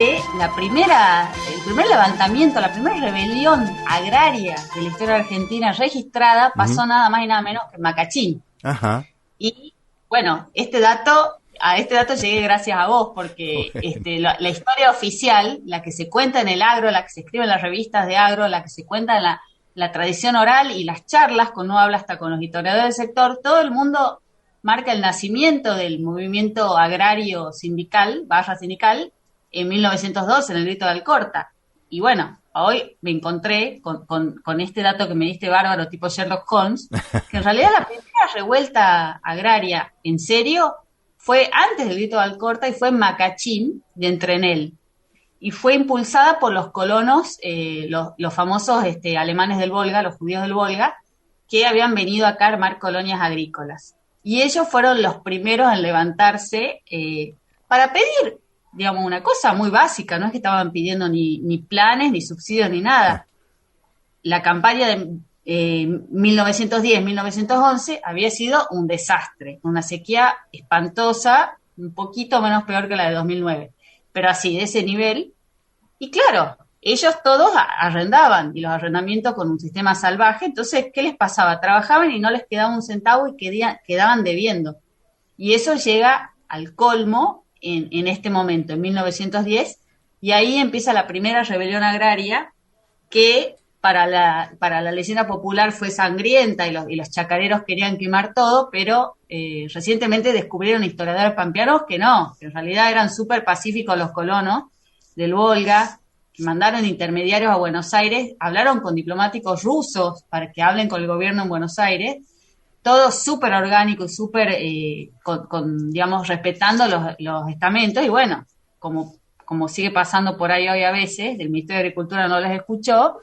el primer levantamiento, la primera rebelión agraria de la historia argentina registrada pasó nada más y nada menos que en Macachín. Ajá. Y bueno, a este dato llegué gracias a vos, porque la historia oficial, la que se cuenta en el agro, la que se escribe en las revistas de agro, la que se cuenta en la tradición oral y las charlas, con uno habla hasta con los historiadores del sector, todo el mundo marca el nacimiento del movimiento agrario sindical, barra sindical, en 1902, en el Grito de Alcorta. Y bueno, hoy me encontré con este dato que me diste bárbaro, tipo Sherlock Holmes, que en realidad la primera revuelta agraria, en serio, fue antes del Grito de Alcorta y fue en Macachín, de Entrenel. Y fue impulsada por los colonos, los famosos alemanes del Volga, los judíos del Volga, que habían venido acá a armar colonias agrícolas. Y ellos fueron los primeros en levantarse para pedir, digamos, una cosa muy básica, no es que estaban pidiendo ni planes, ni subsidios, ni nada. La campaña de 1910-1911 había sido un desastre, una sequía espantosa, un poquito menos peor que la de 2009, pero así, de ese nivel. Y claro, ellos todos arrendaban, y los arrendamientos con un sistema salvaje. Entonces, ¿qué les pasaba? Trabajaban y no les quedaba un centavo y quedaban debiendo. Y eso llega al colmo en este momento, en 1910, y ahí empieza la primera rebelión agraria que para la leyenda popular fue sangrienta y los chacareros querían quemar todo, pero recientemente descubrieron historiadores pampeanos que no, que en realidad eran súper pacíficos los colonos del Volga, que mandaron intermediarios a Buenos Aires, hablaron con diplomáticos rusos para que hablen con el gobierno en Buenos Aires, todo súper orgánico y súper, digamos, respetando los estamentos, y bueno, como sigue pasando por ahí hoy a veces, el Ministerio de Agricultura no les escuchó,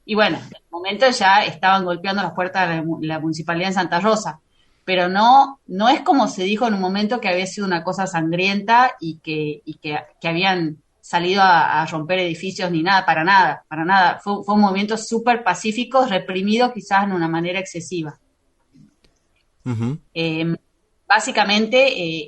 y bueno, en el momento ya estaban golpeando las puertas de la Municipalidad de Santa Rosa, pero no es como se dijo en un momento, que había sido una cosa sangrienta y que habían salido a romper edificios ni nada, para nada. Fue un movimiento súper pacífico, reprimido quizás en una manera excesiva. Uh-huh. Básicamente,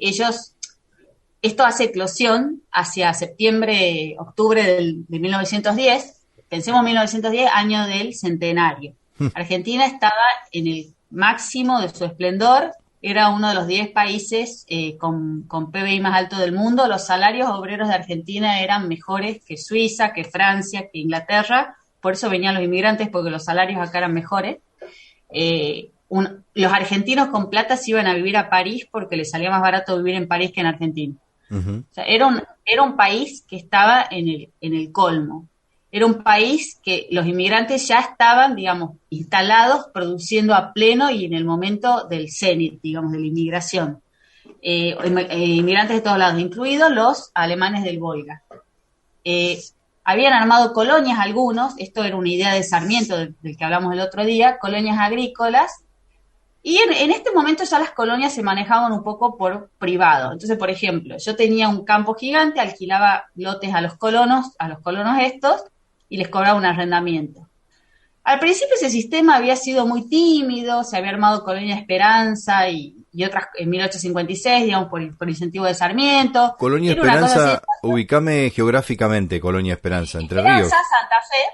esto hace eclosión hacia septiembre, octubre de 1910. Pensemos 1910, año del centenario. Argentina estaba en el máximo de su esplendor, era uno de los 10 países con PBI más alto del mundo. Los salarios obreros de Argentina eran mejores que Suiza, que Francia, que Inglaterra, por eso venían los inmigrantes, porque los salarios acá eran mejores. Los argentinos con plata se iban a vivir a París porque les salía más barato vivir en París que en Argentina. Uh-huh. O sea, era un país que estaba en el colmo. Era un país que los inmigrantes ya estaban, digamos, instalados, produciendo a pleno y en el momento del cenit, digamos, de la inmigración. Inmigrantes de todos lados, incluidos los alemanes del Volga. Habían armado colonias algunos, esto era una idea de Sarmiento, del que hablamos el otro día, colonias agrícolas, y en este momento ya las colonias se manejaban un poco por privado. Entonces, por ejemplo, yo tenía un campo gigante, alquilaba lotes a los colonos estos, y les cobraba un arrendamiento. Al principio ese sistema había sido muy tímido, se había armado Colonia Esperanza y otras en 1856, digamos, por incentivo de Sarmiento. Colonia Era una cosa Esperanza, así. ubicame geográficamente, Colonia Esperanza, Entre Esperanza, Ríos.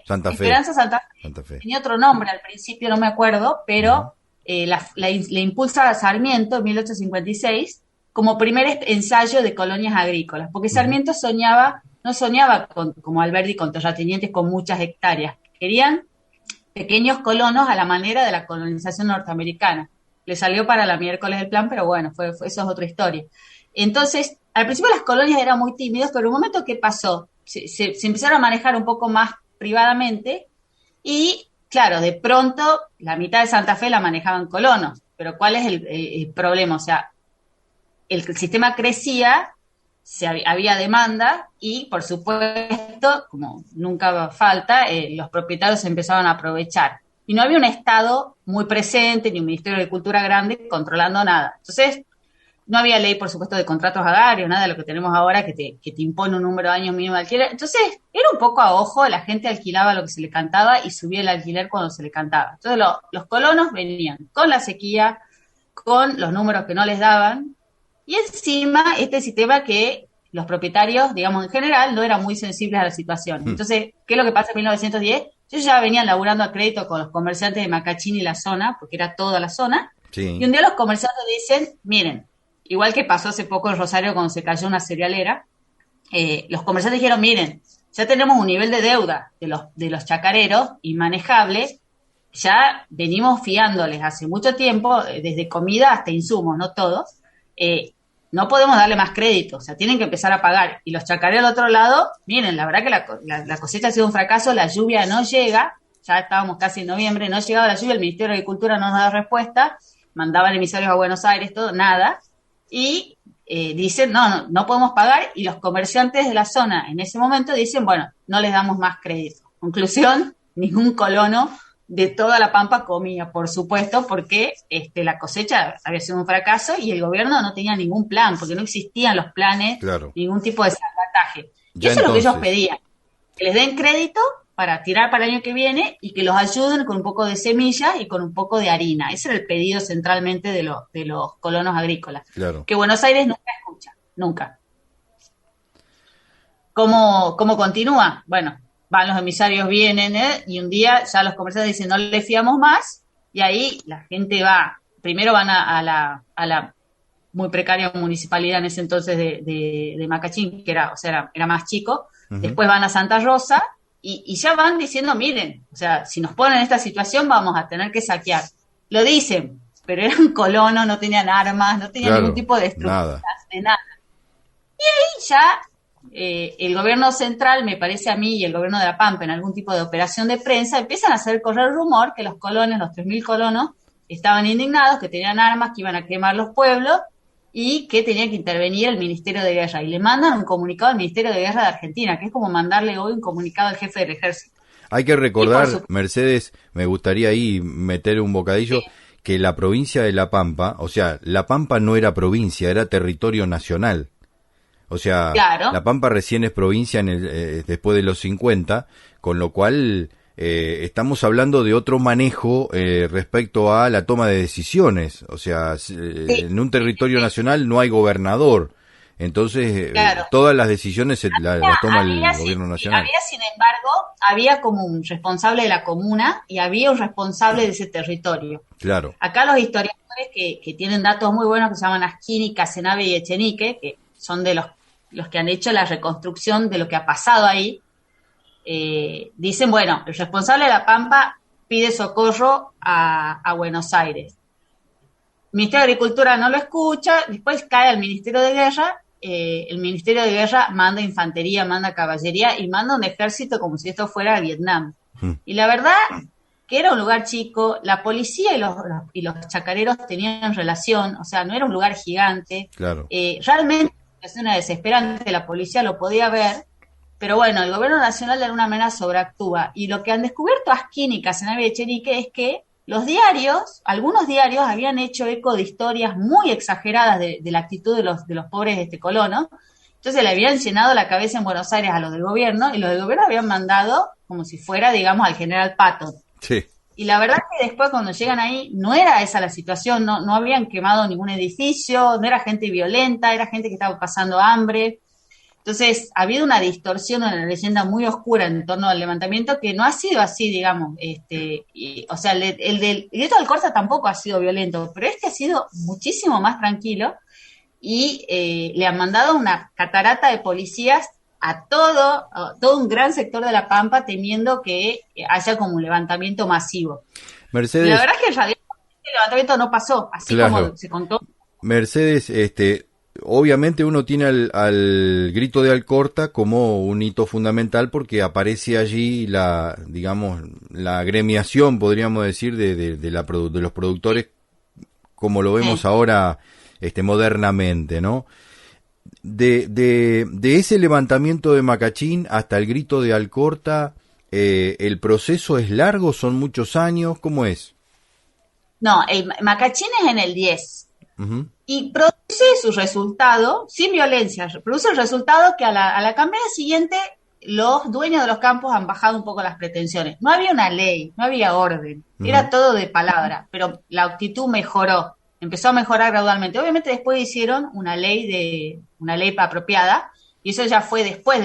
Santa Fe. Esperanza, Santa Fe. Santa Fe. Tenía otro nombre al principio, no me acuerdo, pero la impulsa Sarmiento en 1856 como primer ensayo de colonias agrícolas, porque Sarmiento no soñaba como Alberdi con terratenientes con muchas hectáreas, querían pequeños colonos a la manera de la colonización norteamericana. Le salió para la miércoles el plan, pero bueno, eso es otra historia. Entonces, al principio las colonias eran muy tímidas, pero en un momento que pasó, se empezaron a manejar un poco más privadamente y, claro, de pronto la mitad de Santa Fe la manejaban colonos. Pero ¿cuál es el problema? O sea, el sistema crecía, había demanda y, por supuesto, como nunca falta, los propietarios se empezaban a aprovechar. Y no había un Estado muy presente, ni un Ministerio de Agricultura grande controlando nada. Entonces, no había ley, por supuesto, de contratos agrarios, nada de lo que tenemos ahora que te impone un número de años mínimo de alquiler. Entonces, era un poco a ojo, la gente alquilaba lo que se le cantaba y subía el alquiler cuando se le cantaba. Entonces, los colonos venían con la sequía, con los números que no les daban, y encima este sistema que los propietarios, digamos, en general, no eran muy sensibles a la situación. Entonces, ¿qué es lo que pasa en 1910? Ellos ya venían laburando a crédito con los comerciantes de Macachín y la zona, porque era toda la zona, Sí. y un día los comerciantes dicen, miren, igual que pasó hace poco en Rosario cuando se cayó una cerealera, los comerciantes dijeron, miren, ya tenemos un nivel de deuda de los chacareros inmanejable, ya venimos fiándoles hace mucho tiempo, desde comida hasta insumos, no todos, no podemos darle más crédito, o sea, tienen que empezar a pagar. Y los chacareros al otro lado, miren, la verdad que la cosecha ha sido un fracaso, la lluvia no llega, ya estábamos casi en noviembre, no llegaba la lluvia, el Ministerio de Agricultura no nos da respuesta, mandaban emisarios a Buenos Aires, todo, nada, y dicen, no podemos pagar, y los comerciantes de la zona en ese momento dicen, bueno, no les damos más crédito. Conclusión, ningún colono de toda la Pampa comía, por supuesto, porque la cosecha había sido un fracaso y el gobierno no tenía ningún plan, porque no existían los planes, Claro. ningún tipo de salvataje. Y Ya eso es lo que ellos entonces, pedían, que les den crédito para tirar para el año que viene y que los ayuden con un poco de semillas y con un poco de harina. Ese era el pedido centralmente de los colonos agrícolas, claro. que Buenos Aires nunca escucha, nunca. ¿Cómo continúa? Bueno, van los emisarios, vienen, y un día ya los comerciantes dicen no le fiamos más, y ahí la gente va, primero van a la muy precaria municipalidad en ese entonces de Macachín, que era más chico, después van a Santa Rosa, y ya van diciendo, miren, o sea, si nos ponen en esta situación vamos a tener que saquear. Lo dicen, pero eran colonos, no tenían armas, no tenían ningún tipo de estructuras, de nada. Y ya el gobierno central, me parece a mí, y el gobierno de La Pampa, en algún tipo de operación de prensa, empiezan a hacer correr rumor que los colonos, los 3.000 colonos, estaban indignados, que tenían armas, que iban a quemar los pueblos y que tenía que intervenir el Ministerio de Guerra. Y le mandan un comunicado al Ministerio de Guerra de Argentina, que es como mandarle hoy un comunicado al jefe del ejército. Hay que recordar, Mercedes, me gustaría ahí meter un bocadillo, sí, que la provincia de La Pampa, o sea, La Pampa no era provincia, era territorio nacional. O sea, claro, La Pampa recién es provincia después de los 50, con lo cual estamos hablando de otro manejo respecto a la toma de decisiones. O sea, sí, en un territorio nacional no hay gobernador. Entonces, claro, todas las decisiones las toma el gobierno nacional. Había, sin embargo, había como un responsable de la comuna y había un responsable de ese territorio. Claro. Acá los historiadores que tienen datos muy buenos, que se llaman Asquini, Casenave y Echenique, que son de los que han hecho la reconstrucción de lo que ha pasado ahí, dicen, bueno, el responsable de La Pampa pide socorro a Buenos Aires. El Ministerio de Agricultura no lo escucha, después cae al Ministerio de Guerra, el Ministerio de Guerra manda infantería, manda caballería y manda un ejército como si esto fuera Vietnam. Y la verdad que era un lugar chico, la policía y los chacareros tenían relación, o sea, no era un lugar gigante. Claro. Realmente es una desesperante, la policía lo podía ver, pero bueno, el gobierno nacional de alguna manera sobreactúa. Y lo que han descubierto Asquini, Casenave y Echenique es que los diarios, algunos diarios habían hecho eco de historias muy exageradas de la actitud de los pobres colonos. Entonces le habían llenado la cabeza en Buenos Aires a los del gobierno, y los del gobierno habían mandado como si fuera, digamos, al general Patton. Sí. Y la verdad que después cuando llegan ahí no era esa la situación, no habían quemado ningún edificio, no era gente violenta, era gente que estaba pasando hambre. Entonces, ha habido una distorsión, una leyenda muy oscura en torno al levantamiento que no ha sido así, digamos. O sea, el grito de Alcorta tampoco ha sido violento, pero ha sido muchísimo más tranquilo, y le han mandado una catarata de policías a todo un gran sector de La Pampa, temiendo que haya como un levantamiento masivo. Mercedes, y la verdad es que el levantamiento no pasó, así claro, como se contó. Mercedes, obviamente uno tiene al grito de Alcorta como un hito fundamental porque aparece allí digamos, la agremiación, podríamos decir, de los productores, como lo vemos ahora modernamente, ¿no? De ese levantamiento de Macachín hasta el grito de Alcorta, ¿el proceso es largo? ¿Son muchos años? ¿Cómo es? No, el Macachín es en el 10. Uh-huh. Y produce su resultado, sin violencia, produce el resultado que a la campaña siguiente los dueños de los campos han bajado un poco las pretensiones. No había una ley, no había orden, era todo de palabra, pero la actitud mejoró, empezó a mejorar gradualmente. Obviamente después hicieron una ley apropiada, y eso ya fue después